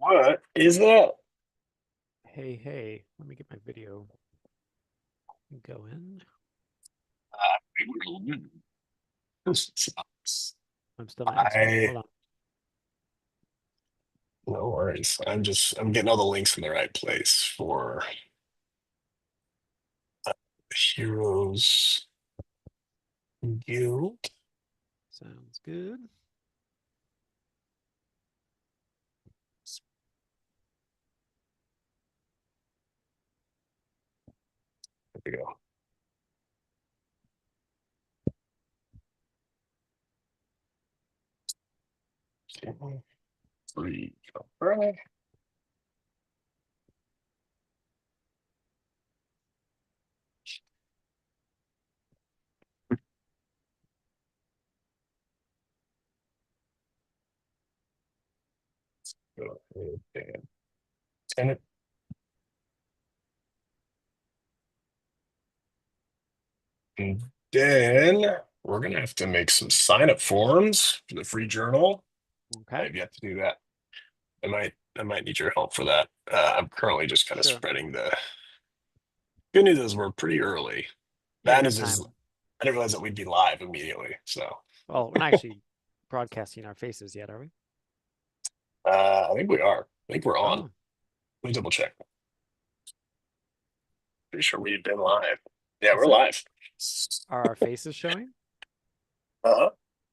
What is that? Hey, hey, let me get my video going. This sucks. I'm still not in stream. I Hold on. No worries. I'm getting all the links in the right place for Heroes Guild. Sounds good. There we go. Free. Right. Go ahead and send it. And then we're gonna have to make some sign-up forms for the free journal. Okay, I've yet to do that. I might need your help for that. I'm currently just kind of sure. spreading the good news is we're pretty early. Yeah, Bad good news is time. I didn't realize that we'd be live immediately. So Well, we're not actually broadcasting our faces yet, are we? I think we are. I think we're on. Oh, Let me double check. Pretty sure we've been live. Yeah, we're so live. are our faces showing? Uh-huh.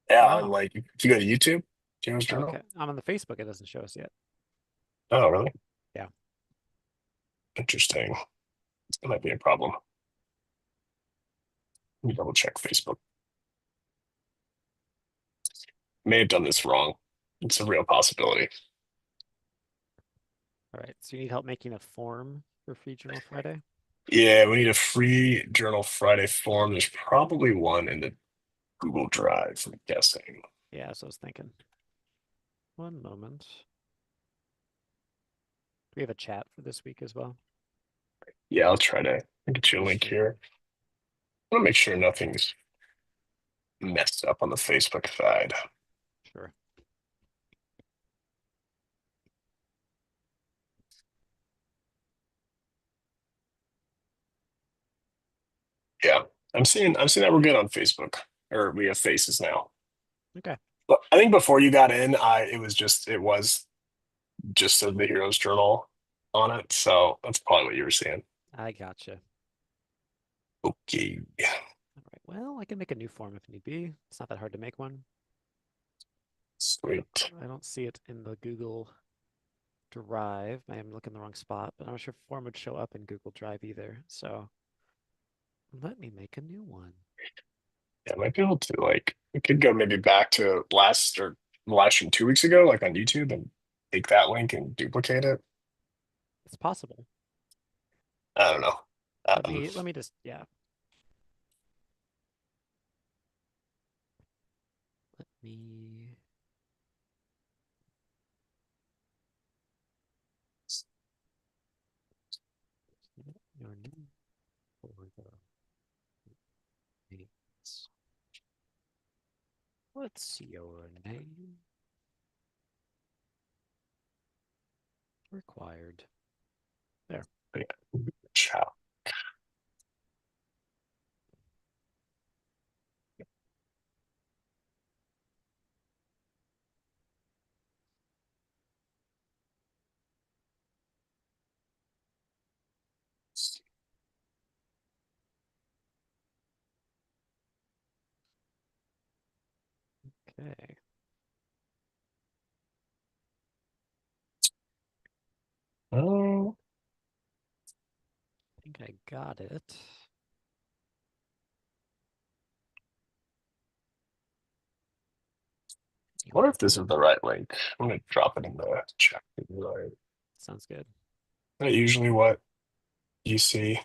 Yeah, on Oh, like if you go to YouTube, Heroes Journal. okay. I'm on the Facebook. It doesn't show us yet. Oh, really? Yeah. Interesting. That might be a problem. Let me double check Facebook. May have done this wrong. It's a real possibility. All right. So you need help making a form for Free Journal Friday? Yeah, we need a free Journal Friday form. There's probably one in the Google Drive, I'm guessing. Yeah, that's what I was thinking. One moment. Do we have a chat for this week as well? Yeah, I'll try to get you a link Appreciate it. here. I want to make sure nothing's messed up on the Facebook side. Sure. Yeah, I'm seeing that we're good on Facebook, or we have faces now. Okay. But I think before you got in, it was just the Heroes Journal on it, so that's probably what you were seeing. I gotcha. Okay, All right. Well, I can make a new form if need be. It's not that hard to make one. sweet. I don't see it in the Google Drive. I am looking in the wrong spot, but I'm not sure if form would show up in Google Drive either. So let me make a new one. Yeah, I might be able to like we could go maybe back to last from 2 weeks ago, like on YouTube, and take that link and duplicate it. It's possible. I don't know. Let me just yeah. Let me your name for the names. Let's see your name required. There. Yeah, ciao. Okay. Oh, I think I got it. I wonder if this is the right link. I'm gonna drop it in the chat. Is Sounds good. that usually what you see?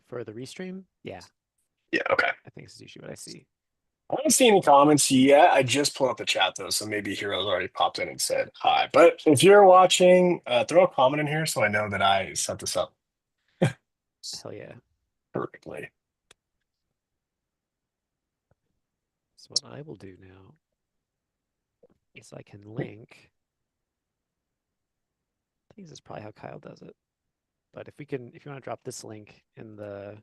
For the restream, yeah, Yeah, okay. I think this is usually what I see. I haven't seen any comments yet. I just pulled up the chat though, so maybe Heroes already popped in and said hi. But if you're watching, throw a comment in here so I know that I set this up Hell yeah. perfectly. So what I will do now is I can link think this is probably how Kyle does it. But if you want to drop this link in the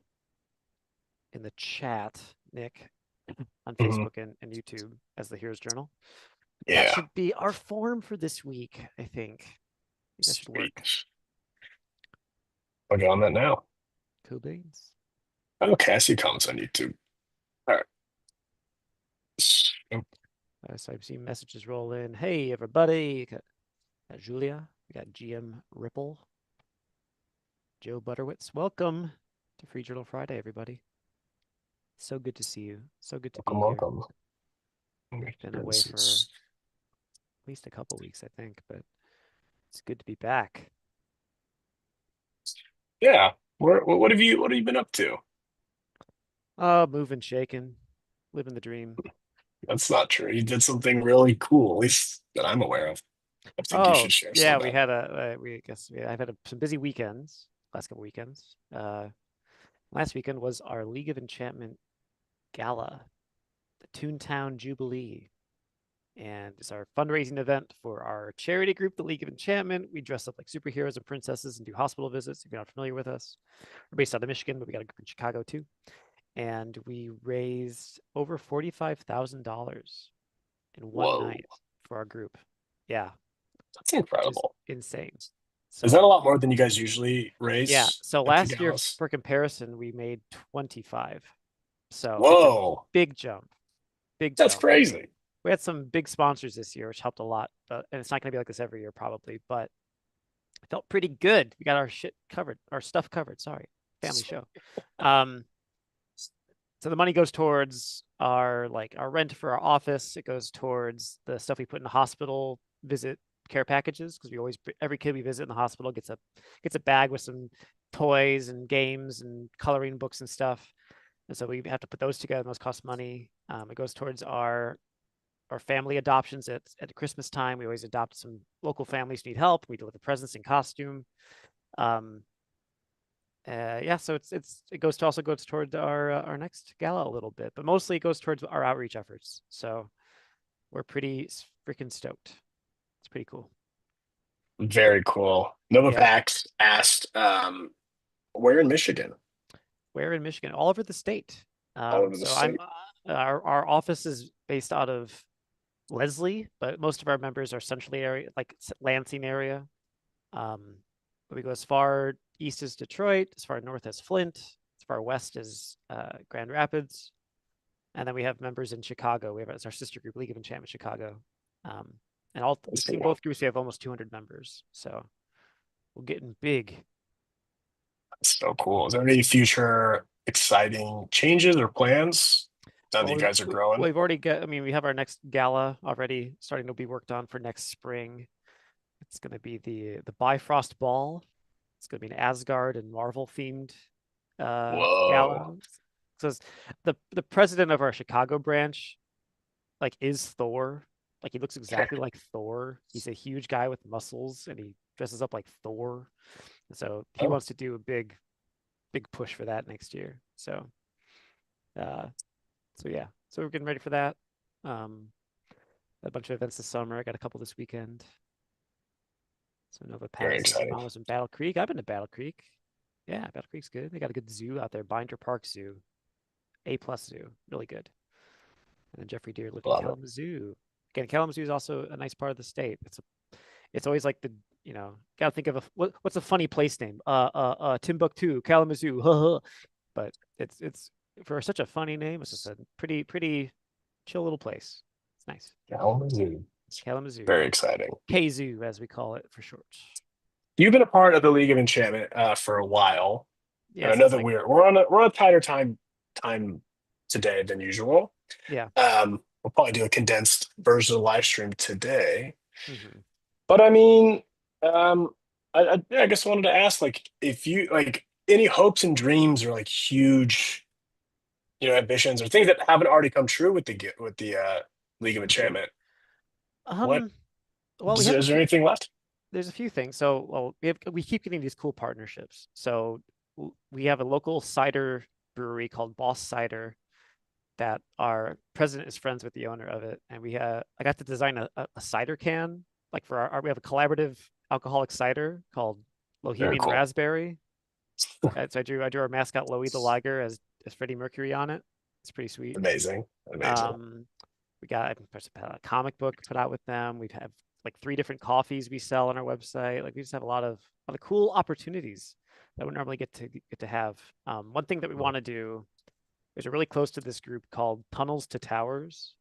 chat, Nick, on Mhm. Facebook and YouTube as the Heroes Journal, that Yeah, should be our form for this week, I think. I think that should work. sweet. I'll get on that now. Cool beans. Okay, I see comments on YouTube. All right. So I've seen messages roll in. Hey, everybody. Got Julia. We got GM Ripple. Joe Butterwitz. Welcome to Free Journal Friday, everybody. So good to see you. So good to be Welcome, here. welcome. We've been away This for is- at least a couple weeks, I think, but it's good to be back. Yeah. What have you been up to? Oh, moving, shaking, living the dream. That's not true. You did something really cool, at least that I'm aware of. I think you Oh, should share some yeah, of we that. had a we I guess I've had some busy weekends, last couple weekends. Last weekend was our League of Enchantment Gala, the Toontown Jubilee. And it's our fundraising event for our charity group, the League of Enchantment. We dress up like superheroes and princesses and do hospital visits. If you're not familiar with us, we're based out of Michigan, but we got a group in Chicago too. And we raised over $45,000 in one Whoa, night for our group. Yeah, that's which is incredible. insane. Is that a So lot more than you guys usually yeah, raise so at the last year galas? for comparison, we made 25. So it's a Whoa, big jump, big that's jump. crazy. We had some big sponsors this year, which helped a lot. And it's not going to be like this every year, probably, but it felt pretty good. We got our shit covered, our stuff covered. Sorry, family show. Um, so the money goes towards our rent for our office. It goes towards the stuff we put in the hospital visit care packages because we always every kid we visit in the hospital gets a bag with some toys and games and coloring books and stuff. And so we have to put those together. And those cost money. It goes towards our family adoptions at Christmas time. We always adopt some local families who need help. We deliver presents in costume. Um, yeah, so it goes toward our next gala a little bit, but mostly it goes towards our outreach efforts. So we're pretty freaking stoked. It's pretty cool. Very cool. Nova Yeah, Pax asked, where in Michigan? we're in Michigan, all over the state. All over the So I'm state. our office is based out of Leslie, but most of our members are centrally area, like Lansing area. Um, but we go as far east as Detroit, as far north as Flint, as far west as Grand Rapids, and then we have members in Chicago. We have as our sister group, League of Enchantment Chicago, um, and all That's between cool. both groups, we have almost 200 members. So we're getting big. That's so cool. Is there any future exciting changes or plans now that Well, you guys are growing? we've already got. I mean, we have our next gala already starting to be worked on for next spring. It's going to be the Bifrost Ball. It's going to be an Asgard and Marvel themed Whoa. gala. So the president of our Chicago branch like is Thor. Like he looks exactly like Thor. He's a huge guy with muscles and he dresses up like Thor. So he Oh, wants to do a big push for that next year. Uh so yeah. So we're getting ready for that. Um a bunch of events this summer. I got a couple this weekend. So Nova very Pax says your exciting. mom was in Battle Creek. I've been to Battle Creek. Yeah, Battle Creek's good. They got a good zoo out there, Binder Park Zoo, A+ zoo, really good. And then Jeffrey Deere lived in Love it. Kalamazoo. Again, Kalamazoo is also a nice part of the state. It's always like gotta think of what's a funny place name? Timbuktu, Kalamazoo. But it's for such a funny name. It's just a pretty chill little place. It's nice. Kalamazoo. Kalamazoo, Very exciting. Kazoo as we call it for short. You've been a part of the League of Enchantment for a while, and Yeah, I know since that like we're on a tighter time today than usual. yeah. We'll probably do a condensed version of the live stream today. Hmm. But I mean, um, yeah, I guess I wanted to ask, like, if you like any hopes and dreams or like huge, ambitions or things that haven't already come true with the League of Enchantment. What Um, well, we have a is there few. anything left? There's a few things. So, well, we keep getting these cool partnerships. So we have a local cider brewery called Boss Cider that our president is friends with the owner of it, and I got to design a cider can like for we have a collaborative alcoholic cider called Very Bohemian cool. Raspberry. So I drew our mascot Louis the Liger as Freddie Mercury on it. It's pretty sweet. Amazing. Amazing. Um, we got a comic book put out with them. We've had like 3 different coffees we sell on our website. Like we just have a lot of cool opportunities that we normally get to have. One thing that we want to do is we're really close to this group called Tunnels to Towers.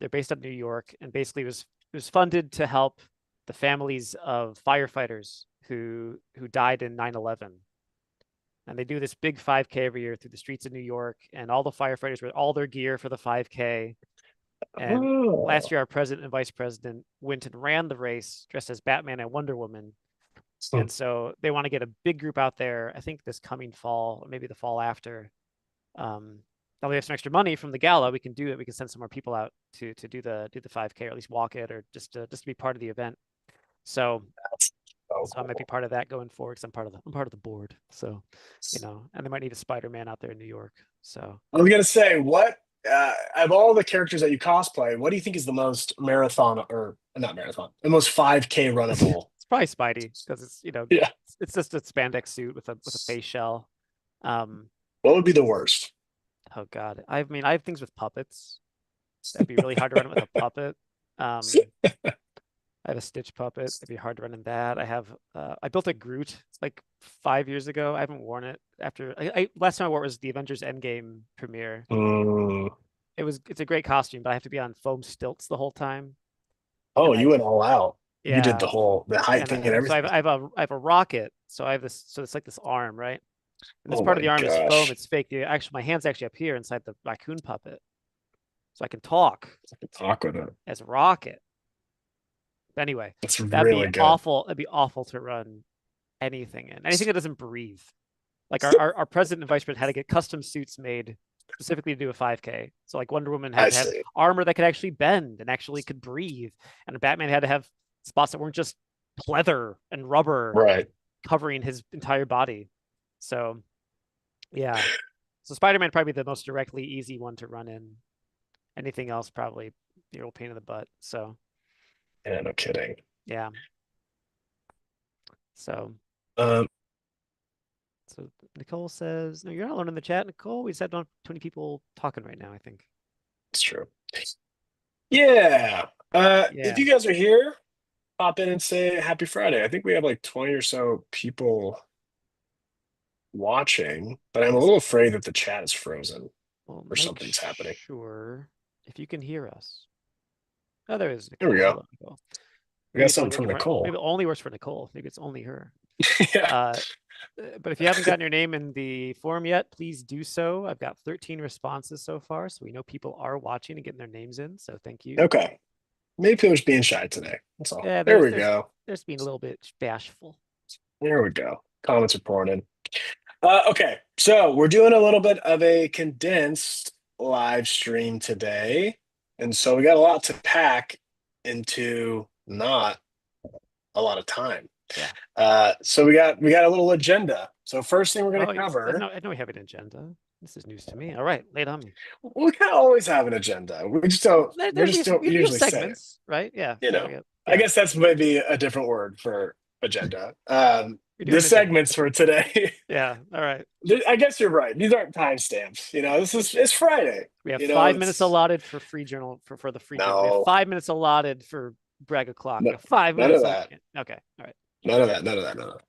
They're based out of New York, and basically it was funded to help the families of firefighters who died in 9/11. And they do this big 5K every year through the streets of New York, and all the firefighters wear all their gear for the 5K. And last Oh. year, our president and vice president went and ran the race dressed as Batman and Wonder Woman. And so they want to get a big group out there, I think this coming fall, or maybe the fall after. Now we have some extra money from the gala. We can do it. We can send some more people out to do the 5K, or at least walk it, or just to be part of the event. So So so I might be cool. part of that going forward because I'm part of the board. So, and they might need a Spider-Man out there in New York. So I was gonna say, what of all the characters that you cosplay, what do you think is the most marathon or not marathon, the most 5K runnable? it's probably Spidey because it's Yeah. it's just a spandex suit with a face shell. Um, What would be the worst? oh God, I mean I have things with puppets. That'd be really hard to run it with a puppet. Um, I have a Stitch puppet. It'd be hard to run in that. I built a Groot like 5 years ago. I haven't worn it after last time I wore it was the Avengers Endgame premiere. Mm. It's a great costume, but I have to be on foam stilts the whole time. Oh, And you went all out. You did yeah, the height and thing and so I have, everything. I have a rocket. So I have this. So it's like this arm, right? And this Oh part of my the arm is foam. gosh. It's fake. My hand's actually up here inside the raccoon puppet, so I can talk Talk with it. as a rocket. Anyway, That's that'd be really good. awful. It'd be awful to run anything that doesn't breathe. Like our president and vice president had to get custom suits made specifically to do a 5K. So like Wonder Woman had I to have see. armor that could actually bend and actually could breathe, and Batman had to have spots that weren't just leather and rubber Right. covering his entire body. So yeah, so Spider-Man probably the most directly easy one to run in. Anything else probably be a real pain in the butt. So Yeah, no kidding. yeah, so Um, So Nicole says, no, you're not alone in the chat, Nicole. We just have 20 people talking right now, I think. it's true. Yeah. If Yeah. you guys are here, pop in and say happy Friday. I think we have like 20 or so people watching, but I'm a Let's, little afraid that the chat is frozen well, or make something's happening. sure if you can hear us. Oh, there is There we Nicole. go. Hello, Nicole. We Maybe got it's only something from working for maybe Nicole. it only works for Nicole. Maybe it's only her. Yeah. Uh, but if you haven't gotten your name in the forum yet, please do so. I've got 13 responses so far, so we know people are watching and getting their names in. So thank you. Okay. Maybe people are just being shy today. That's all. Yeah, There there's we there's go. there's being a little bit bashful. There we go. Comments are pouring in. Okay, so we're doing a little bit of a condensed live stream today. And so we got a lot to pack into not a lot of time. Yeah. So we got a little agenda. So first thing we're Oh, gonna cover, I know we have an agenda. This is news to me. All right, lay it on me. we kind of always have an agenda. We just don't We have usually say it. segments, right? Yeah, You yeah, know, I yeah. guess that's maybe a different word for agenda. You're The doing agenda. segments for today. Yeah, all right. I guess you're right. These aren't timestamps. It's Friday. We have You know, 5 minutes it's allotted for free journal for the free journal. We have no, 5 minutes allotted for brag o'clock. no, We have five none of minutes. that. Okay, all right. None of that. None of that. None of that.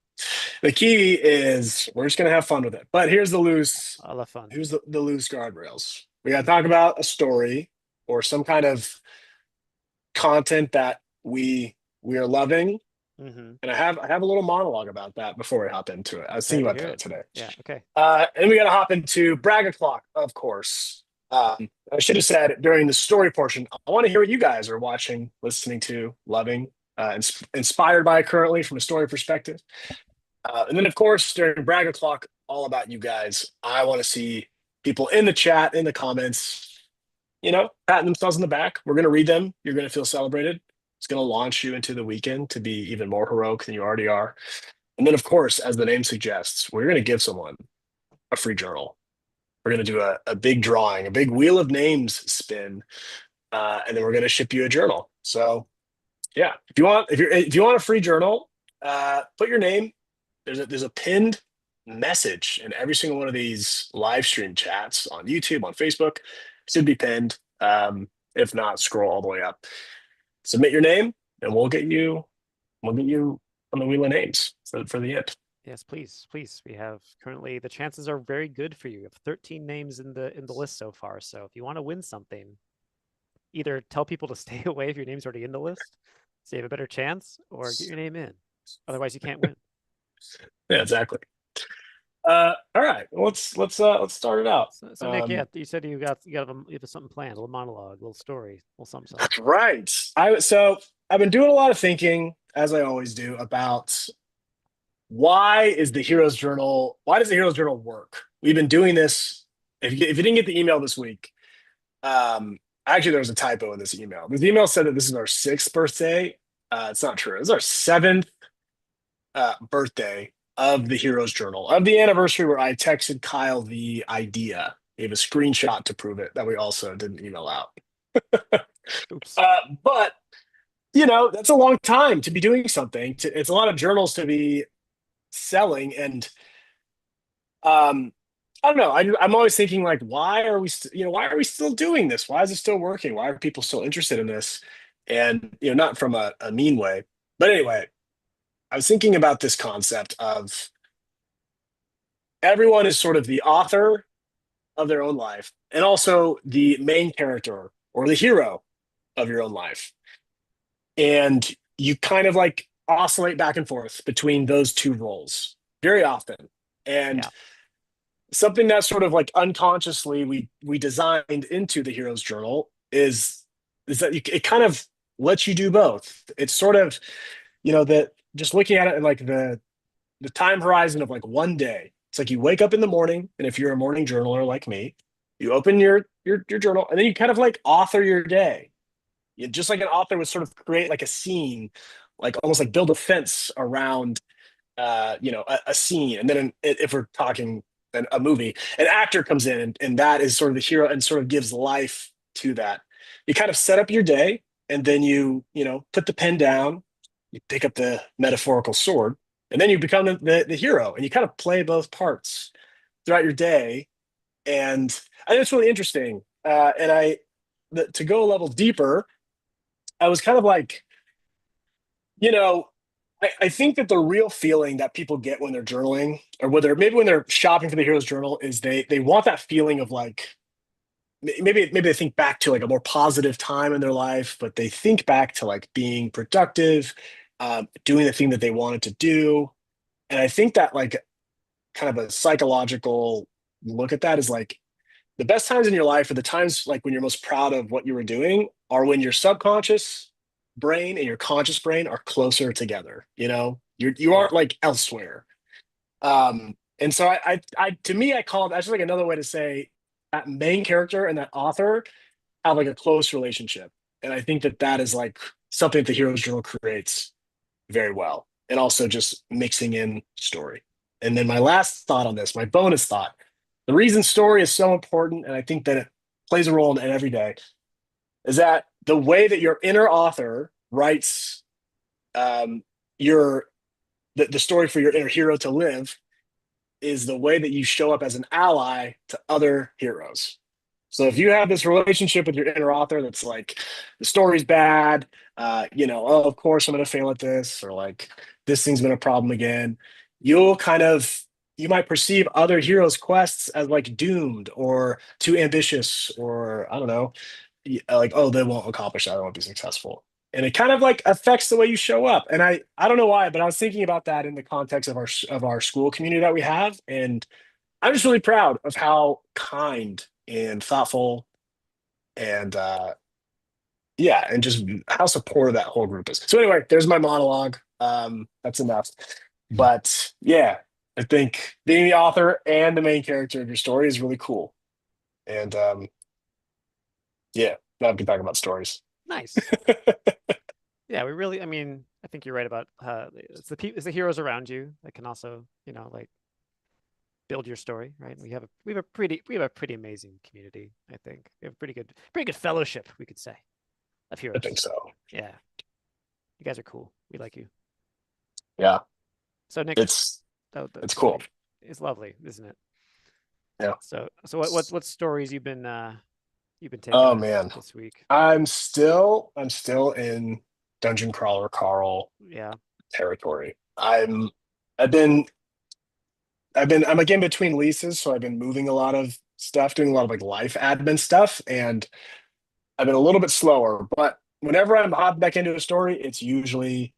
The key is we're just gonna have fun with it. But here's the loose. I love fun. Here's the loose guardrails. We gotta talk about a story or some kind of content that we are loving. Mm-hmm. And I have a little monologue about that before we hop into it. I was Prepare thinking to about hear that it. today. Yeah. Okay. And we got to hop into brag o'clock, of course. I should have said during the story portion, I want to hear what you guys are watching, listening to, loving, inspired by currently from a story perspective. And then, of course, during brag o'clock, all about you guys. I want to see people in the chat, in the comments, patting themselves on the back. We're going to read them. You're going to feel celebrated. It's going to launch you into the weekend to be even more heroic than you already are. And then, of course, as the name suggests, we're going to give someone a free journal. We're going to do a big drawing, a big wheel of names spin, and then we're going to ship you a journal. So, yeah, if you want a free journal, put your name. There's a pinned message in every single one of these live stream chats on YouTube, on Facebook. Should be pinned. If not, scroll all the way up. Submit your name, and we'll get you on the wheel of names for the end. Yes, please, please. We have currently the chances are very good for you. You have 13 names in the list so far. So if you want to win something, either tell people to stay away if your name's already in the list, so you have a better chance, or get your name in. Otherwise, you can't win. Yeah, exactly. All right, let's start it out. So Nick, yeah, you said you have something planned, a little monologue, a little story, a little something, something. Right. I've been doing a lot of thinking, as I always do, about why does the Heroes Journal work? We've been doing this. If you didn't get the email this week, actually there was a typo in this email. This email said that this is our sixth birthday. It's not true. It's our seventh birthday of the Heroes Journal, of the anniversary where I texted Kyle the idea. He gave a screenshot to prove it that we also didn't email out. Oops. But that's a long time to be doing something. It's a lot of journals to be selling, and I don't know. I'm always thinking like, why are we still doing this? Why is it still working? Why are people still interested in this? And not from a mean way, but anyway, I was thinking about this concept of everyone is sort of the author of their own life and also the main character or the hero of your own life. And you kind of like oscillate back and forth between those two roles very often. And Yeah. something that sort of like unconsciously we designed into the Heroes Journal is that it kind of lets you do both. It's sort of, that just looking at it in like the time horizon of like one day. It's like you wake up in the morning, and if you're a morning journaler like me, you open your journal, and then you kind of like author your day. Just like an author would sort of create like a scene, like almost like build a fence around a scene. And then if we're talking a movie, an actor comes in, and that is sort of the hero and sort of gives life to that. You kind of set up your day, and then you put the pen down, you pick up the metaphorical sword, and then you become the hero, and you kind of play both parts throughout your day. And I think it's really interesting. To go a level deeper, I was kind of like, you know, I think that the real feeling that people get when they're journaling, or whether maybe when they're shopping for the Heroes Journal, is they want that feeling of like maybe they think back to like a more positive time in their life, but they think back to like being productive, doing the thing that they wanted to do. And I think that like kind of a psychological look at that is like the best times in your life are the times like when you're most proud of what you were doing are when your subconscious brain and your conscious brain are closer together. You Yeah. aren't like elsewhere. And so to me, I call it that's just like another way to say that main character and that author have like a close relationship. And I think that that is like something that the Heroes Journal creates very well. And also just mixing in story. And then my last thought on this, my bonus thought, the reason story is so important, and I think that it plays a role in every day, is that the way that your inner author writes um, your the story for your inner hero to live is the way that you show up as an ally to other heroes. So if you have this relationship with your inner author that's like the story's bad, oh, of course I'm going to fail at this, or like this thing's been a problem again, you'll kind of you might perceive other heroes' quests as like doomed or too ambitious, or I don't know, like oh they won't accomplish that, they won't be successful, and it kind of like affects the way you show up. And I don't know why, but I was thinking about that in the context of our school community that we have, and I'm just really proud of how kind and thoughtful and yeah, and just how supportive that whole group is. So anyway, there's my monologue. That's enough. But yeah, I think being the author and the main character of your story is really cool. And yeah, now we can talk about stories. Nice. Yeah, we really. I mean, I think you're right about it's the heroes around you that can also, like build your story, right? We have a pretty amazing community. I think we have a pretty good fellowship, we could say, of I think heroes. so. Yeah, you guys are cool. We like you. Yeah, So Nick, it's the it's cool. movie is lovely, isn't it? Yeah. So what stories you've been taking Oh this man, this week? I'm still in Dungeon Crawler Carl Yeah. territory. I've been I'm like in between leases, so I've been moving a lot of stuff, doing a lot of like life admin stuff, and I've been a little bit slower. But whenever I'm hopping back into a story, it's usually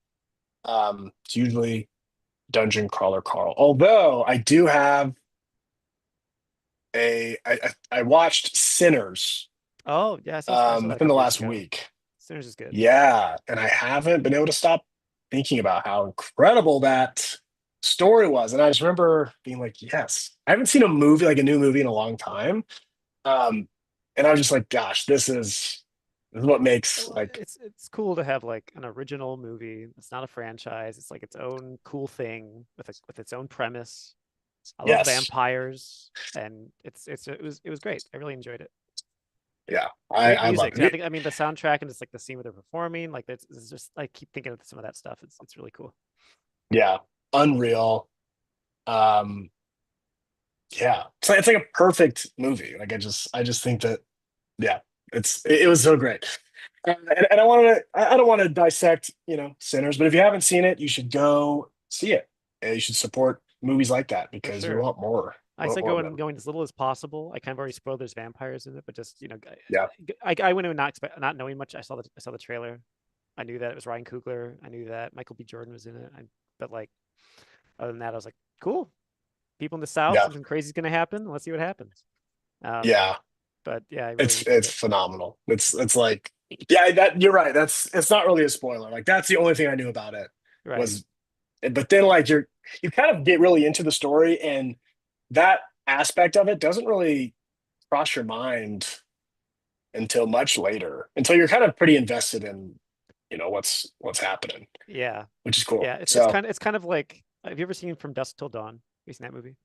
Dungeon Crawler Carl. Although I do have I watched Sinners Oh yeah, I saw that a within the couple weeks last ago. week. Sinners is good. Yeah, and I haven't been able to stop thinking about how incredible that story was. And I just remember being like, yes, I haven't seen a movie, like a new movie in a long time. Um, and I was just like, gosh, this is what makes Well, like, it's cool to have like an original movie. It's not a franchise. It's like its own cool thing with its own premise. I love yes, vampires, and it was great. I really enjoyed it. yeah, I Great I love music too. it. I mean the soundtrack and just like the scene where they're performing, like it's just I keep thinking of some of that stuff. It's really cool. Yeah, unreal. Um, yeah, it's like a perfect movie. Like I just think that yeah, it was so great. And I wanted to I don't want to dissect, Sinners, but if you haven't seen it, you should go see it. And you should support movies like that For because we sure. want more. I We want say more of them. going as little as possible. I kind of already spoiled there's vampires in it, but just Yeah. I went in not knowing much. I saw the trailer. I knew that it was Ryan Coogler. I knew that Michael B. Jordan was in it. But like other than that, I was like, cool. People in the South, Yeah. something crazy is gonna happen. Let's see what happens. Um, Yeah. but yeah, I really It's enjoyed it's it. phenomenal. It's like yeah, that you're right. It's not really a spoiler. Like that's the only thing I knew about it Right. was but then like you kind of get really into the story and that aspect of it doesn't really cross your mind until much later, until you're kind of pretty invested in, what's happening, Yeah. which is cool. Yeah. So, It's kind of like have you ever seen From Dusk Till Dawn? Have you seen that movie?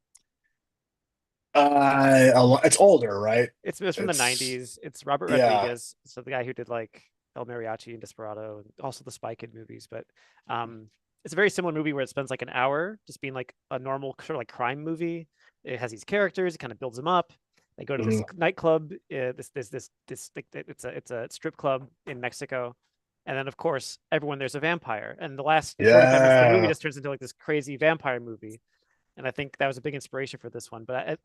it's older, right? It's from the It's 90s. It's Robert yeah, Rodriguez, so the guy who did like El Mariachi and Desperado, and also the Spy Kid movies. But um, it's a very similar movie where it spends like an hour just being like a normal sort of like crime movie. It has these characters. It kind of builds them up. They go to this mhm, nightclub. Like, it's a strip club in Mexico, and then of course everyone there's a vampire. And the last 45 minutes of the movie yeah, just turns into like this crazy vampire movie. And I think that was a big inspiration for this one. But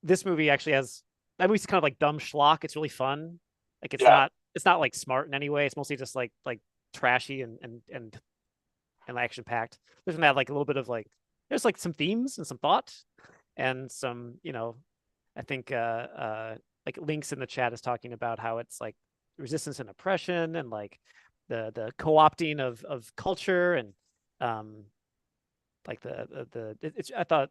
this movie actually has that movie's kind of like dumb schlock. It's really fun. Like yeah, it's not like smart in any way. It's mostly just like trashy and action packed. There's that like a little bit of like there's like some themes and some thought and some I think like Links in the chat is talking about how it's like resistance and oppression and like the co-opting of culture and um like it's I thought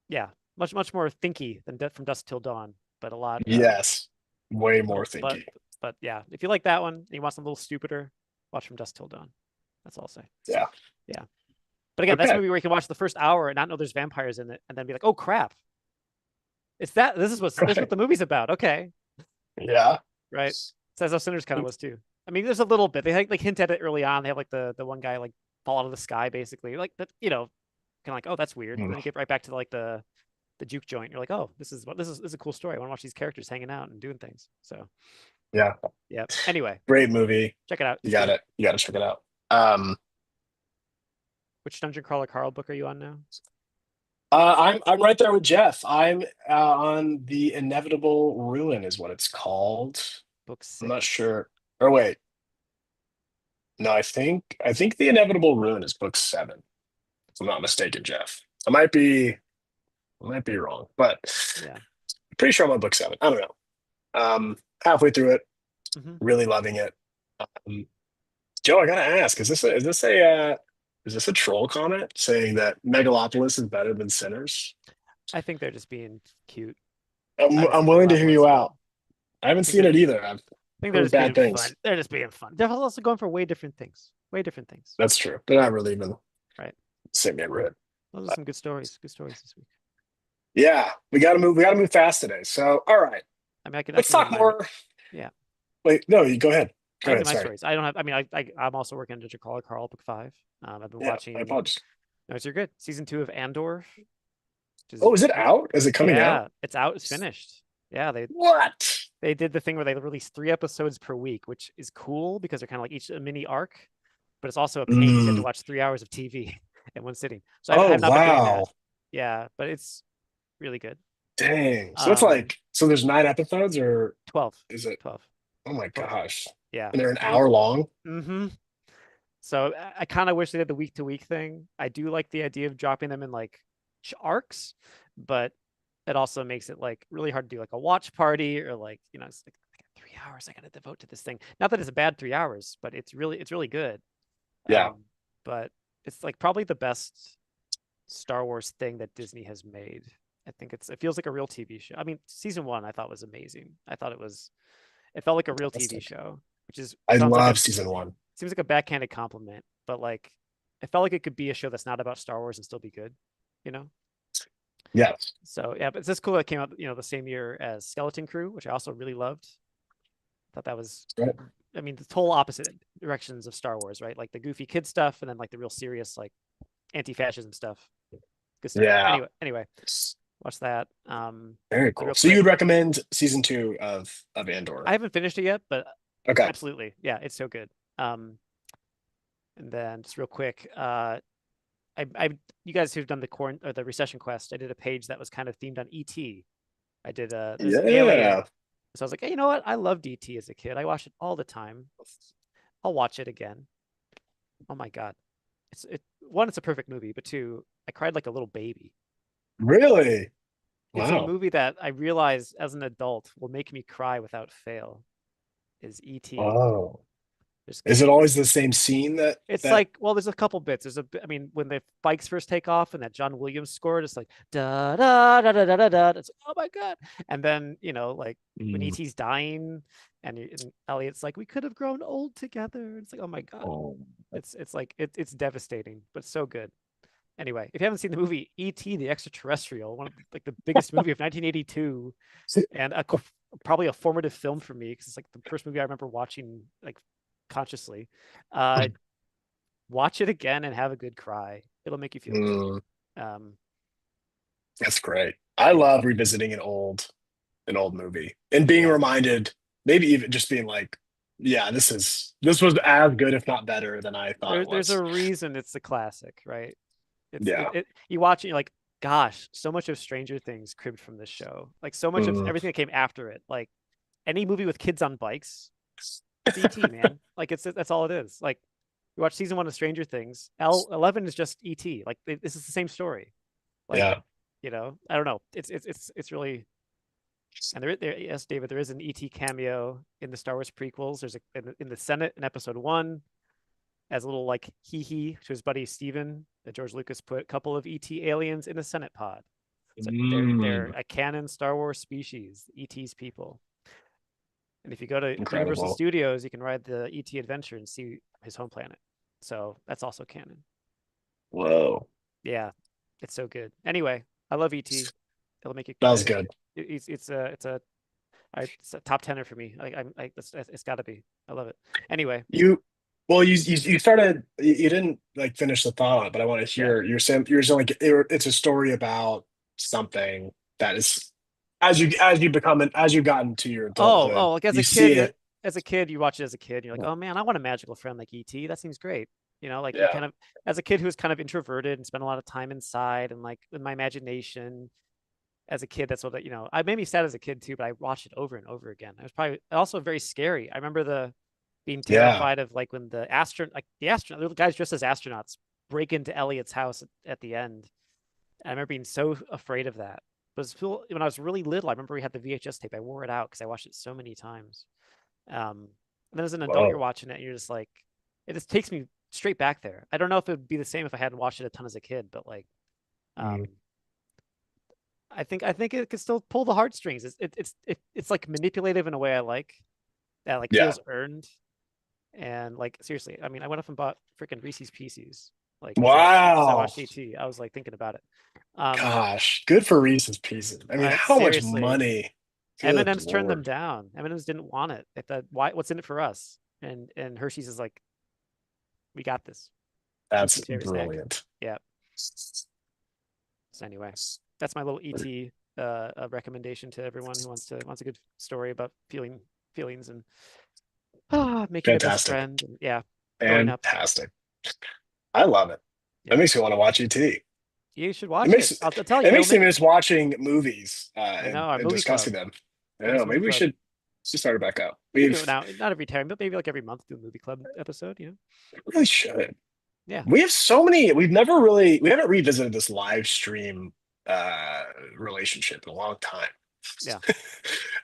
yeah, much more thinky than From Dusk Till Dawn, but a lot yes, way more little thinky. but yeah, if you like that one and you want something a little stupider, watch From Dusk Till Dawn. That's all I'll say. Yeah, Yeah, but again, that's a okay, movie where you can watch the first hour and not know there's vampires in it, and then be like, oh crap, it's that. This is what right, the movie's about. Okay, yeah, right. So that's how Sinners kind of was too. I mean, there's a little bit. They like hint at it early on. They have like the one guy like fall out of the sky basically, like that. Kind of like, oh, that's weird. But mm, then you get right back to like the juke joint. You're like, oh, this is a cool story. I want to watch these characters hanging out and doing things. So yeah, yeah. Anyway, great movie. check it out. You It's got good. it. You got to check it out. Um, Which Dungeon Crawler Carl book are you on now? I'm right there with Jeff. I'm on the Inevitable Ruin is what it's called. Book I'm not 6. sure. Or wait, no, I think the Inevitable Ruin is book 7. If I'm not mistaken, Jeff. I might be wrong, but Yeah. I'm pretty sure I'm on book 7. I don't know. Halfway through it, Hmm. really loving it. Um, Joe, I gotta ask, is this a troll comment saying that Megalopolis is better than Sinners? I think they're just being cute. I I'm, haven't I'm seen willing to hear Megalopolis, you but out. I I haven't think seen it either. I've they're heard just bad being things. fun. They're just being fun. They're also going for way different things. Way different things. That's true. They're not really even the Right. same neighborhood. Those are But some good stories. Good stories this week. yeah, we gotta move. We gotta move fast today. So, all right, I mean, I let's can give talk my more. yeah. Wait, no, you go ahead. Go I can do ahead. my Sorry. stories. I don't have. I mean, I'm also working on Digital Carl Book 5. I've been Yeah, I watching. apologize. No, you're good. Season 2 of Andor, which is Oh, is it out? Is it coming out? yeah, it's out. It's finished. Yeah, What? they did the thing where they release 3 episodes per week, which is cool because they're kind of like each a mini arc, but it's also a pain because you have to Mm. watch 3 hours of TV in one sitting. So I Oh, have not been doing wow. that. Yeah, but it's really good. Dang. So it's Um, like, so there's 9 episodes, or 12, is it? 12, Oh my 12. gosh. Yeah. And they're an hour long? Mm-hmm. So I kind of wish they did the week to week thing. I do like the idea of dropping them in like arcs, but it also makes it like really hard to do like a watch party or like, it's like, I got 3 hours I gotta devote to this thing. Not that it's a bad 3 hours, but it's really good. Yeah. But it's like probably the best Star Wars thing that Disney has made. I think it feels like a real TV show. I mean, season 1 I thought was amazing. I thought it felt like a real TV Fantastic. show, which is I sounds like a love season one. seems like a backhanded compliment, but like it felt like it could be a show that's not about Star Wars and still be good, you know? Yes. So yeah, but it's just cool that it came out, the same year as Skeleton Crew, which I also really loved. Thought that was, Right. I mean, the total opposite directions of Star Wars, right? Like the goofy kid stuff, and then like the real serious, like anti-fascism stuff. Good stuff. Yeah. Anyway, watch that. Very cool. Real So you'd quick, recommend season two of I Andor? haven't finished it yet, but Okay. absolutely, yeah, it's so good. And then just real quick, I you guys who've done the corn or the recession quest, I did a page that was kind of themed on ET. I did there's Alien. Yeah. So I was like, hey, you know what? I loved ET as a kid. I watched it all the time. I'll watch it again. Oh my God. One, it's a perfect movie, but two, I cried like a little baby. Really? It's a Wow. movie that I realize as an adult will make me cry without fail is ET. Oh. Just Is it always the same scene it's that like, well, there's a couple bits. I mean, when the bikes first take off and that John Williams score, it's like da da da da da da da. It's oh my God. And then like when Mm. ET's dying and Elliot's like, we could have grown old together. It's like, oh my God. Oh. It's like it's devastating, but so good. Anyway, if you haven't seen the movie E.T. the Extraterrestrial, one of like the biggest movie of 1982, and probably a formative film for me because it's like the first movie I remember watching like consciously. Uh, watch it again and have a good cry. It'll make you feel good. Mm, Um, that's great. I yeah, love revisiting an old movie and being yeah. reminded, maybe even just being like, yeah, this was as good, if not better, than I thought it There's a was. reason it's a classic, right? Yeah. You watch it, you're like, gosh, so much of Stranger Things cribbed from this show. Like so much of Mm, everything that came after it. Like any movie with kids on bikes, it's ET, man. Like that's all it is. Like you watch season 1 of Stranger Things, L11 is just ET. Like this is the same story. Like, yeah. I don't know. It's really and yes, David, there is an ET cameo in the Star Wars prequels. There's in the Senate in episode 1 as a little like hee to his buddy Steven that George Lucas put a couple of ET aliens in a Senate pod. So they're Mm, a canon Star Wars species, ET's people. And if you go to Universal incredible. Studios, you can ride the ET adventure and see his home planet. So that's also canon. Whoa. Yeah, it's so good. Anyway, I love ET. It'll make you. That was good. It's a top tenner for me. It's got to be. I love it. Anyway, You, well, you started, you didn't like finish the thought, but I want to yeah. hear you're saying like it's a story about something that is as you got into your adulthood, Like you see it. as a kid, you watch it as a kid. You're like, oh man, I want a magical friend like ET. That seems great. Like you Yeah. kind of, as a kid who was kind of introverted and spent a lot of time inside and like in my imagination. As a kid, that's what I made me sad as a kid too. But I watched it over and over again. It was probably also very scary. I remember being Yeah. terrified of like when the guys dressed as astronauts break into Elliot's house at the end. I remember being so afraid of that. But when I was really little, I remember we had the VHS tape. I wore it out because I watched it so many times. And then as an adult, you're Whoa. watching it and you're just like, it just takes me straight back there. I don't know if it would be the same if I hadn't watched it a ton as a kid, but like, Mm, um, I think it could still pull the heartstrings. It's like manipulative in a way I like that like yeah. feels earned. And like seriously, I mean, I went up and bought freaking Reese's Pieces like because I Wow. watched ET. I was like thinking about it. Um, Gosh, good for Reese's Pieces. I mean, how much seriously, money? Good M&M's turned them Lord. down. M&M's didn't want it. Why? What's in it for us? And Hershey's is like, we got this. That's ET's favorite snack. brilliant. Yeah. So anyway, that's my little ET recommendation to everyone who wants a good story about feelings and making a best Fantastic. friend. And yeah, growing up. Fantastic. I love it. That Yeah, makes me want to watch ET. you should It watch makes it. I'll tell it you, makes me miss watching movies I know our and movie discussing club. them. I don't Nice know. movie Maybe we club. should start it back up. We can do it now, not every time, but maybe like every month do a movie club episode. Really should. Yeah, We have so many. We haven't revisited this live stream uh relationship in a long time. yeah.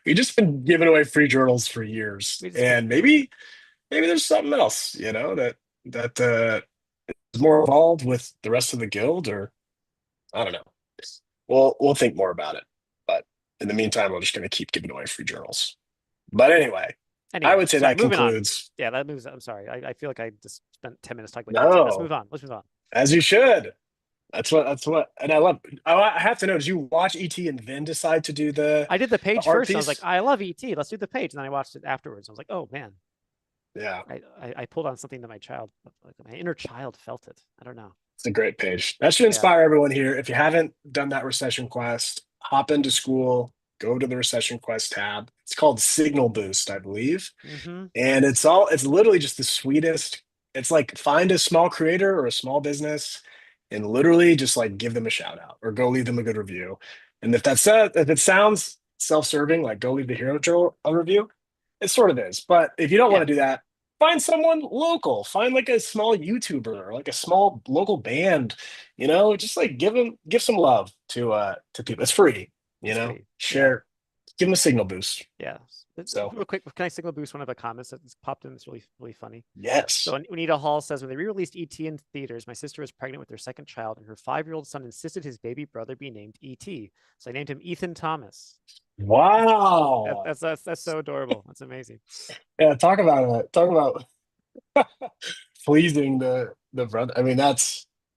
We've just been giving away free journals for years, We just keep and doing it. maybe there's something else, that is more involved with the rest of the guild, or I don't know. We'll think more about it. But in the meantime, we're just going to keep giving away free journals. But anyway, I Anyway, would say sorry. that Moving on. concludes. Yeah, that moves. I'm sorry. I feel like I just spent 10 minutes talking about ET. Let's move No, on. Let's move on. as you should. And I love. I have to know. Did you watch ET and then decide to do I did the the page art first. And I was like, piece? I love ET. Let's do the page. And then I watched it afterwards. I was like, oh man, Yeah, I pulled on something that like my inner child felt it. I don't know. it's a great page. That should Yeah. inspire everyone here. If you haven't done that recession quest, hop into school. Go to the recession quest tab. It's called Signal Boost, I believe. Mm-hmm. And it's literally just the sweetest. It's like find a small creator or a small business and literally just like give them a shout out or go leave them a good review. And if it sounds self-serving, like go leave the hero journal a review, it sort of is. But if you don't want Yeah. to do that, find someone local. Find like a small YouTuber or like a small local band, just like give some love to people. It's free, It's free. Yeah. share, give them a signal boost. Yeah. So Real quick, can I signal boost one of the comments that's popped in? It's really, really funny. yes. So Anita Hall says, when they re-released ET in theaters, my sister was pregnant with their second child, and her 5-year-old son insisted his baby brother be named ET. So I named him Ethan Thomas. Wow. That's so adorable. That's amazing. Yeah, talk about pleasing the brother. I mean,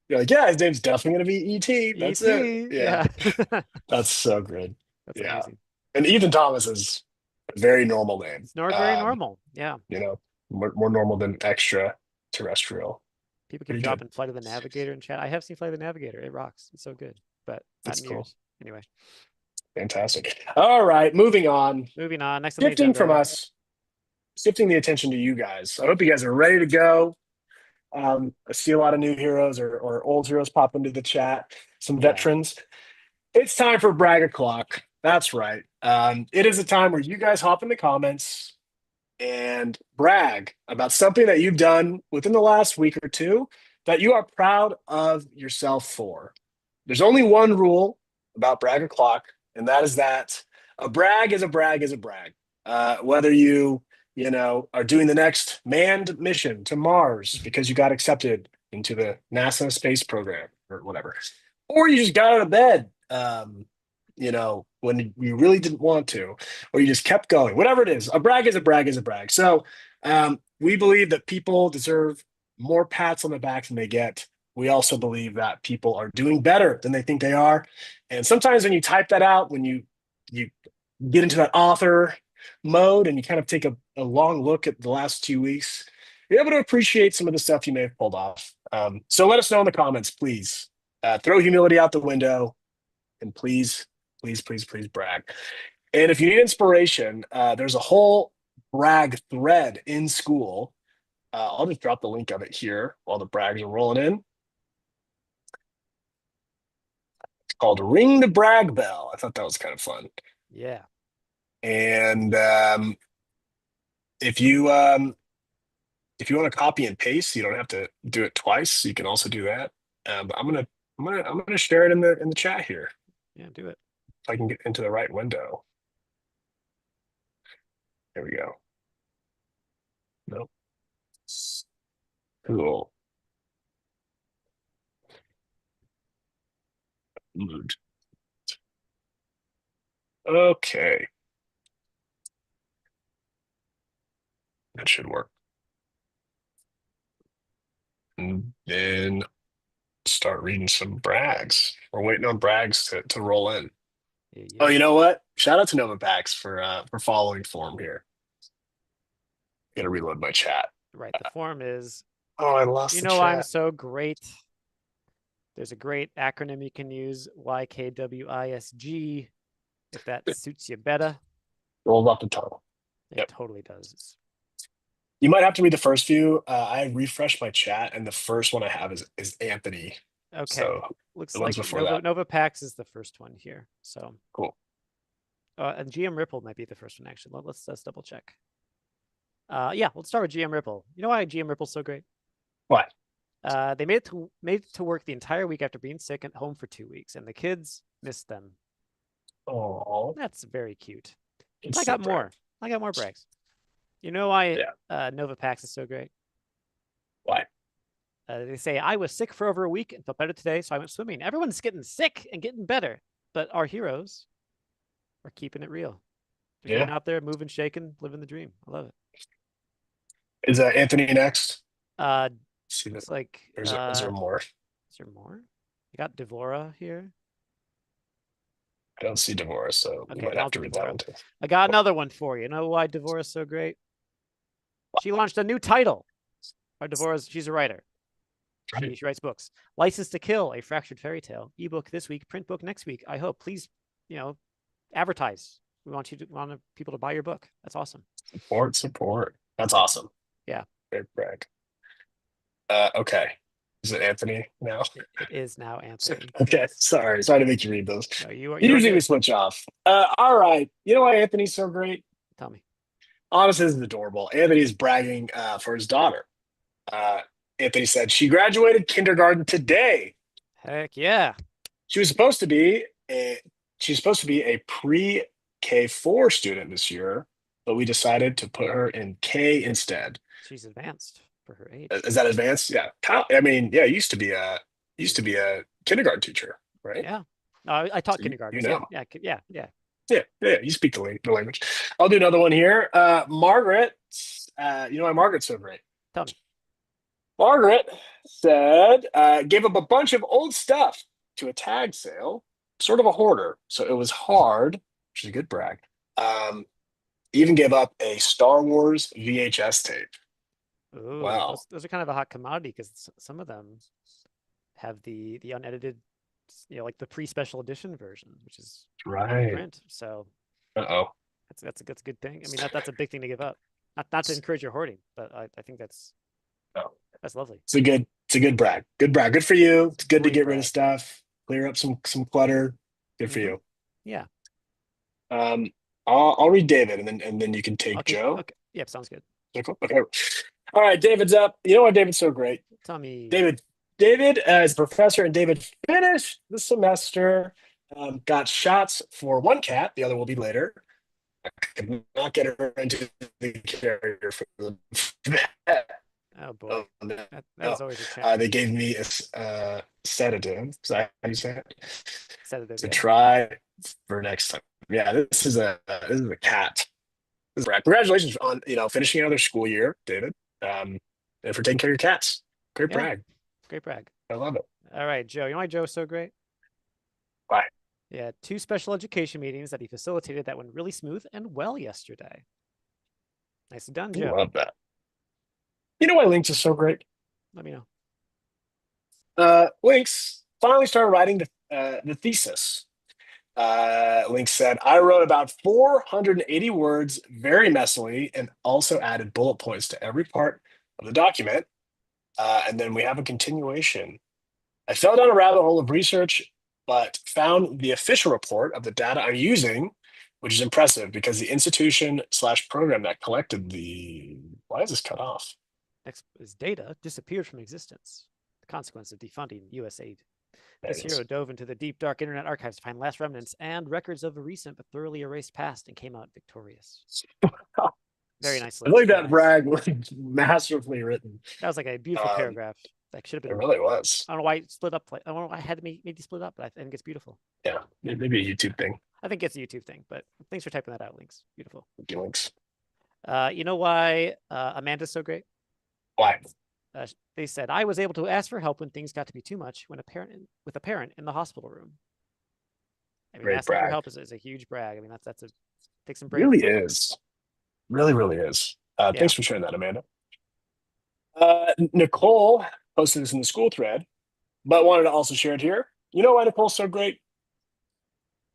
you're like, yeah, his name's definitely gonna be E.T. That's it. ET. Yeah, Yeah. that's so good. That's Yeah. amazing. And Ethan Thomas is a very normal name. It's very normal. Yeah. More normal than extraterrestrial. People keep Pretty good. dropping Flight of the Navigator in chat. I have seen Flight of the Navigator. It rocks. It's so good, but not That's in cool. years. Anyway, Fantastic. All right, moving on. moving on. Next on the Shifting from agenda. us, shifting the attention to you guys. I hope you guys are ready to go. I see a lot of new heroes or old heroes pop into the chat, some Yeah. veterans. It's time for Brag O'Clock. That's right. It is a time where you guys hop in the comments and brag about something that you've done within the last week or two that you are proud of yourself for. There's only one rule about Brag O'Clock, and that is that a brag is a brag is a brag. Whether you are doing the next manned mission to Mars because you got accepted into the NASA space program or whatever, or you just got out of bed, when you really didn't want to, or you just kept going. Whatever it is, a brag is a brag is a brag. So we believe that people deserve more pats on the back than they get. We also believe that people are doing better than they think they are. And sometimes when you type that out, when you get into that author mode and you kind of take a long look at the last 2 weeks, you're able to appreciate some of the stuff you may have pulled off. So let us know in the comments, please. Throw humility out the window and please, please, please, please brag. And if you need inspiration, there's a whole brag thread in school. I'll just drop the link of it here while the brags are rolling in. It's called Ring the Brag Bell. I thought that was kind of fun. Yeah. And if you want to copy and paste, you don't have to do it twice. You can also do that. But I'm gonna share it in the chat here. Yeah. Do it. If I can get into the right window. There we go. Nope. Cool. Mood. Okay. That should work. And then start reading some brags. We're waiting on brags to roll in. Yeah. Oh, Yeah. you know what? Shout out to Nova Pax for following form here. Gotta reload my chat. Right. The form is, Oh, I lost you the know, I'm chat. so great. There's a great acronym you can use, YKWISG, if that suits you better. Rolled off the tongue. It Yep. totally does. You might have to read the first few. I refreshed my chat, and the first one I have is Anthony. Okay. So the Looks ones like before that, Nova Pax is the first one here. So, cool. and GM Ripple might be the first one, actually. Let's double check. Yeah, let's start with GM Ripple. You know why GM Ripple's so great? What? They made it to work the entire week after being sick at home for 2 weeks, and the kids missed them. Oh, That's very cute. it's I so got bright. more. I got more brags. You know why Yeah. Nova Pax is so great? Why? They say, I was sick for over a week and felt better today, so I went swimming. Everyone's getting sick and getting better, but our heroes are keeping it real. They're getting Yeah. out there, moving, shaking, living the dream. I love it. Is Anthony next? Uh, See that? looks like, Is there more? is there more? You got Devora here. I don't see divorce, so you Okay, might then I'll have do to read that Devora. one too. I got Cool. another one for you. You know why Devora's so great? She launched a new title. Our Devora's, she's a writer. Right. She writes books. License to Kill, a fractured fairy tale. Ebook this week, print book next week. I hope. Please, you know, advertise. We want people to buy your book. That's awesome. Support. That's awesome. Yeah, Great brag. Okay. Is it Anthony now? it is now Anthony. Okay. Sorry to make you read those. No, you are Usually we good. switch off. All right. You know why Anthony's so great? Tell me. Honestly, this is adorable. Anthony is bragging for his daughter. Uh, Anthony said she graduated kindergarten today. Heck yeah. She was supposed to be a she's supposed to be a pre K4 student this year, but we decided to put her in K instead. She's advanced for her age. Is that advanced? Yeah. I mean, yeah, used to be a kindergarten teacher, right? Yeah. I taught So you kindergartners. Yeah, know. yeah, yeah, yeah. Yeah, you speak the language. I'll do another one here. Margaret, you know why Margaret's so great? Tell me. Margaret said, gave up a bunch of old stuff to a tag sale, sort of a hoarder. So it was hard, which is a good brag. Um, even gave up a Star Wars VHS tape. Ooh, Wow. those are kind of a hot commodity because some of them have the unedited, like the pre-special edition version, which is out of Right. print. So Uh-oh. that's a good thing. I mean, that's a big thing to give up. Not to encourage your hoarding, but I think Oh. that's lovely. It's a good brag. Good brag. Good for you. It's good to Great get rid of brag. stuff, clear up some clutter. Good for Mm-hmm. you. Yeah. Um, I'll read David and then you can take Okay. Joe. Okay. Yep. Sounds good. Okay. Okay. All right, David's up. You know why David's so great? Tell me. David is a professor, and David finished the semester. Got shots for one cat. The other will be later. I could not get her into the carrier for the vet. Oh boy, Oh, no. that is always a challenge. They gave me a sedative. Is that how you say it? Sedative. To Yeah. try for next time. Yeah, this is a cat. This is Brad. Congratulations on finishing another school year, David, and for taking care of your cats. Great Yeah. brag. Great brag. I love it. All right, Joe. You know why Joe's so great? Bye. Yeah, 2 special education meetings that he facilitated that went really smooth and well yesterday. Nicely done, I Joe. love that. You know why Links is so great? Let me know. Links finally started writing the thesis. Link said, I wrote about 480 words very messily and also added bullet points to every part of the document. And then we have a continuation. I fell down a rabbit hole of research, but found the official report of the data I'm using, which is impressive because the institution/program that collected why is this cut off? Next is data disappeared from existence. The consequence of defunding U.S. aid. There This it hero is. dove into the deep, dark internet archives to find last remnants and records of a recent but thoroughly erased past and came out victorious. Very nice, I Links. think Very that nice. brag was masterfully written. That was like a beautiful Um, paragraph. That should have it been. really was. I don't know why it split up. I don't know why I had to make you split up, but I think it's beautiful. Yeah, maybe a YouTube thing. I think it's a YouTube thing, but thanks for typing that out, Links. Beautiful. Links. You know why Amanda's so great? Why? They said I was able to ask for help when things got to be too much with a parent in the hospital room. I mean, Great asking for brag. help is a huge brag. I mean, that's a take some Really bravery. is. Really, really is. Yeah, Thanks for sharing that, Amanda. Nicole posted this in the school thread, but wanted to also share it here. You know why Nicole's so great?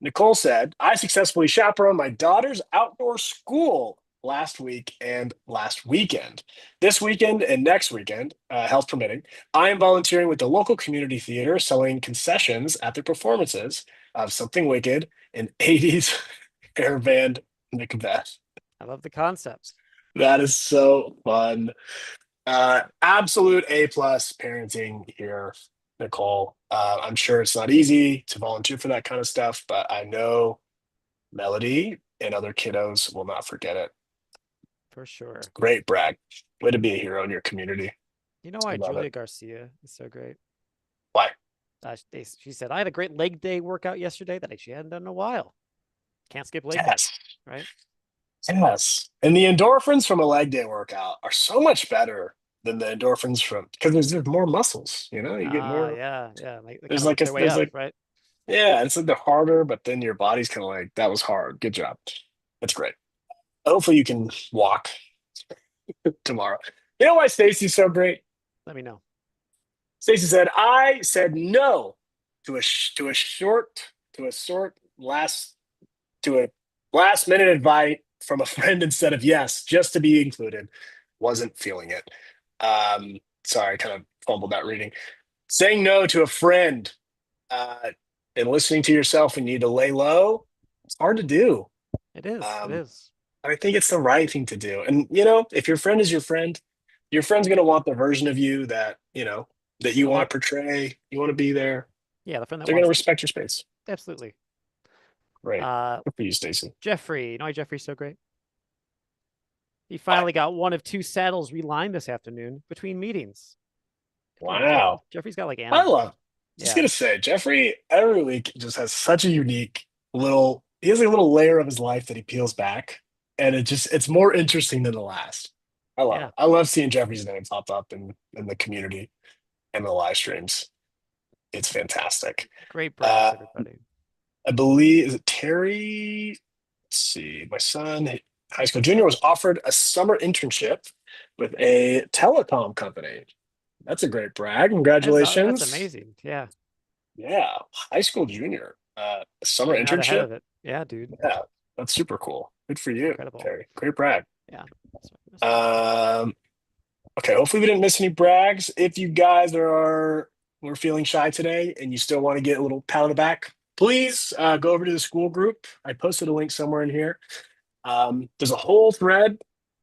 Nicole said, I successfully chaperoned my daughter's outdoor school last week and last weekend. This weekend and next weekend, health permitting, I am volunteering with the local community theater selling concessions at their performances of Something Wicked and 80s hair band Macbeth. I love the concept. That is so fun. Absolute A plus parenting here, Nicole. I'm sure it's not easy to volunteer for that kind of stuff, but I know Melody and other kiddos will not forget it. For sure. Great brag. Way to be a hero in your community. You know why Love it. Julia Garcia is so great? Why? She said, I had a great leg day workout yesterday that she hadn't done in a while. Can't skip leg day, Yes. right? Yes. And the endorphins from a leg day workout are so much better than the endorphins from because there's more muscles, you get Ah, more. yeah, yeah. They kind There's of work like a their way there's up, like right? yeah, it's like they're harder, but then your body's kind of like that was hard. Good job. That's great. Hopefully you can walk tomorrow. You know why Stacy's so great? Let me know. Stacy said, "I said no to a short to a last minute invite from a friend instead of yes, just to be included. Wasn't feeling it. Sorry, I kind of fumbled that reading. Saying no to a friend uh, and listening to yourself when you need to lay low, it's hard to do. It is. It Um, is. I think it's the right thing to do. And if your friend is your friend's going to want the version of you that you They'll want want, to portray. You want to be there. yeah, the friend that They're going to wants, respect your space. absolutely. Right. Uh, Good for you, Stacy. Jeffrey, you know why Jeffrey's so great? He Bye. finally got one of two saddles relined this afternoon between meetings. Come on, Wow. Jeffrey's got like I animals. love. Just Yeah, gonna say, Jeffrey every week just has such a unique little. He has a little layer of his life that he peels back, and it's more interesting than the last. I love yeah. it. I love seeing Jeffrey's name pop up in the community and the live streams. It's fantastic. Great brags, Uh, everybody. I believe is it Terry? Let's see. My son, high school junior, was offered a summer internship with a telecom company. That's a great brag. That's Congratulations. amazing. Yeah, Yeah, high school junior, summer getting out ahead internship. of it. Yeah, dude, Yeah, that's super cool. Good for you, incredible. Terry. Great brag. Yeah. Um, okay, hopefully we didn't miss any brags. If you guys were feeling shy today and you still want to get a little pat on the back, please go over to the school group. I posted a link somewhere in here. There's a whole thread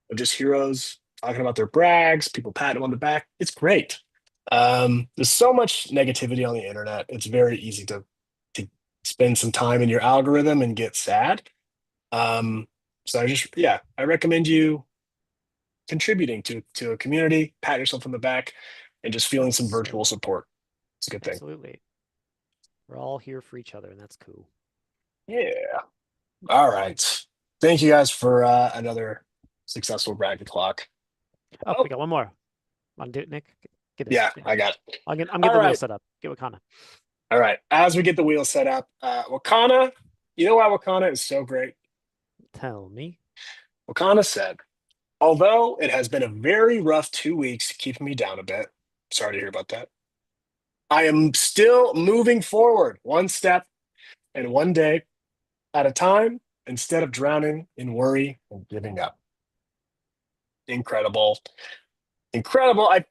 of just heroes talking about their brags, people patting them on the back. It's great. There's so much negativity on the internet. It's very easy to spend some time in your algorithm and get sad. Um, so I recommend you contributing to a community, pat yourself on the back, and just feeling some virtual Absolutely. support. It's a good thing. Absolutely. We're all here for each other, and that's cool. Yeah. All right. Thank you guys for another successful bracket clock. Oh, Oh, we got one more. Want to do it, Nick? Get it. yeah, Yeah. I got it. I'm getting All the wheel right. set up. Get Wakana. All right. As we get the wheel set up, Wakana, you know why Wakana is so great? Tell me. Wakana said, although it has been a very rough 2 weeks keeping me down a bit, sorry to hear about that. I am still moving forward one step and one day at a time instead of drowning in worry and giving up. Incredible. Incredible. I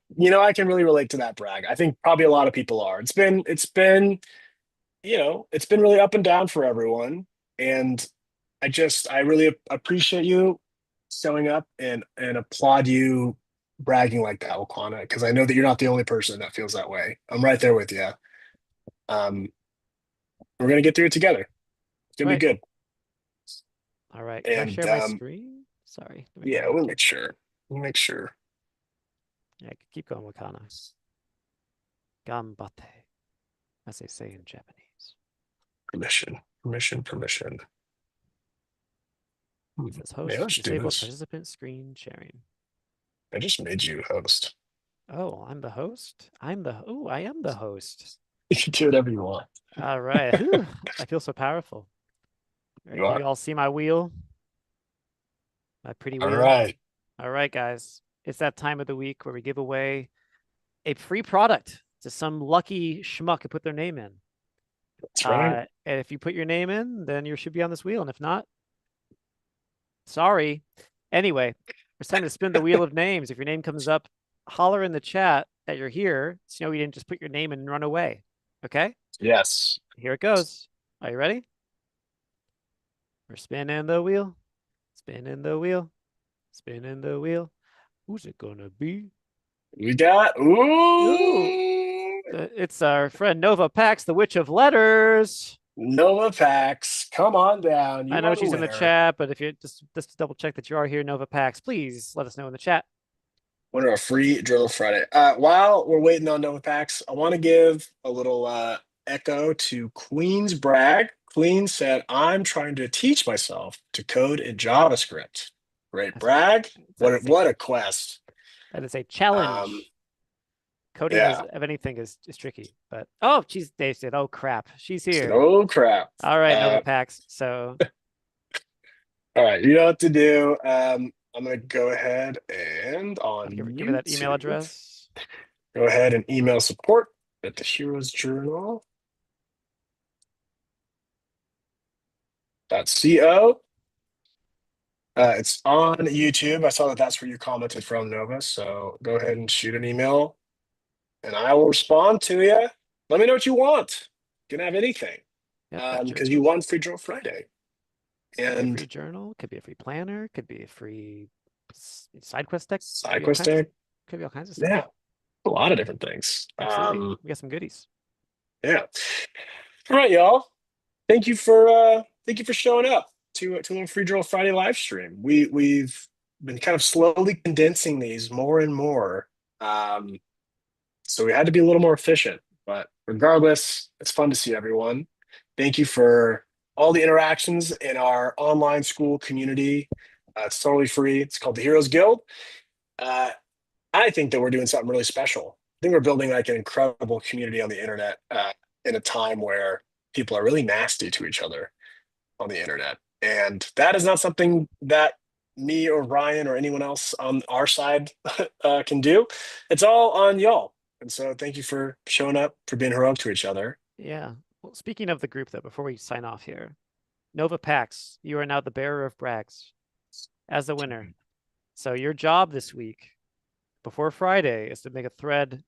can really relate to that brag. I think probably a lot of people are. It's been really up and down for everyone. And I really appreciate you showing up and applaud you bragging like that, Wakana, because I know that you're not the only person that feels that way. I'm right there with you. Um, we're gonna get through it together. It's gonna be Right. good. All right. Can I And share my screen? Sorry. Let me go yeah, back. we'll make sure. We'll make sure. Yeah, keep going, Wakana. Gambate, as they say in Japanese. Permission. Permission. Permission. It says Yeah, host let's do disabled this. participant screen sharing. I just made you host. Oh, I'm the host? I am the host. You can do whatever you want. All right. Whew, I feel so powerful. All right, You can you are. all see my wheel? My pretty All wheel? right. All right, guys. It's that time of the week where we give away a free product to some lucky schmuck who put their name in. That's right. And if you put your name in, then you should be on this wheel. And if not, sorry. Anyway, it's time to spin the wheel of names. If your name comes up, holler in the chat that you're here so you know you didn't just put your name in and run away. Okay? Yes. Here it goes. Are you ready? We're spinning the wheel, spinning the wheel, spinning the wheel. Who's it gonna be? We got Ooh, ooh it's our friend Nova Pax, the Witch of Letters. Nova Pax. Come on down. I You know are the she's in the winner. chat, but if you just to double check that you are here, Nova Pax, please let us know in the chat. Winner of Free Journal Friday. While we're waiting on Nova Pax, I want to give a little echo to Queen's brag. Queen said, "I'm trying to teach myself to code in JavaScript." Great That's, brag. that is a What a quest. that is a Um, challenge. Coding is yeah. of anything is tricky, but oh, she's they said, oh crap, she's Said, here. oh crap. All right, Nova Uh, Pax. So all right, you know what to do. I'm gonna go ahead and on give her that email YouTube, address. go ahead and email support at the Heroes Journal. .co. It's on YouTube. I saw that that's where you commented from, Nova. So go ahead and shoot an email, and I will respond to you. Let me know what you want. You can have anything, Yep, that because you won Free Drill Friday, could be a free and journal, could be a free planner, could be a free side quest deck, could side be all quest kinds, deck. could be all kinds of stuff. Yeah, a lot of different things. Absolutely, we got some goodies. Yeah. All right, y'all. Thank you for showing up to a Free Drill Friday live stream. We've been kind of slowly condensing these more and more. Um, So we had to be a little more efficient, but regardless, it's fun to see everyone. Thank you for all the interactions in our online school community. It's totally free. It's called the Heroes Guild. Uh, I think that we're doing something really special. I think we're building like an incredible community on the internet in a time where people are really nasty to each other on the internet. And that is not something that me or Ryan or anyone else on our side can do. It's all on y'all. And so thank you for showing up, for being heroic to each other. Yeah. Well, speaking of the group, though, before we sign off here, Nova Pax, you are now the bearer of brags as the winner. So your job this week, before Friday, is to make a thread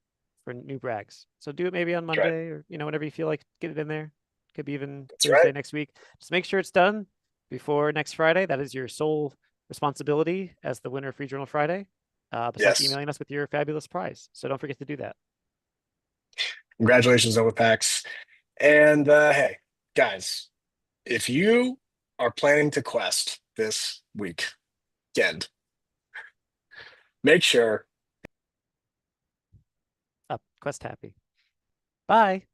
for new brags. So do it maybe on That's right. Monday or whenever you feel like get it in there. Could be even That's right. Thursday next week. Just make sure it's done before next Friday. That is your sole responsibility as the winner of Free Journal Friday. Besides Yes. emailing us with your fabulous prize. So don't forget to do that. Congratulations, Overpax. And hey, guys, if you are planning to quest this weekend, make sure Up, quest happy. Bye.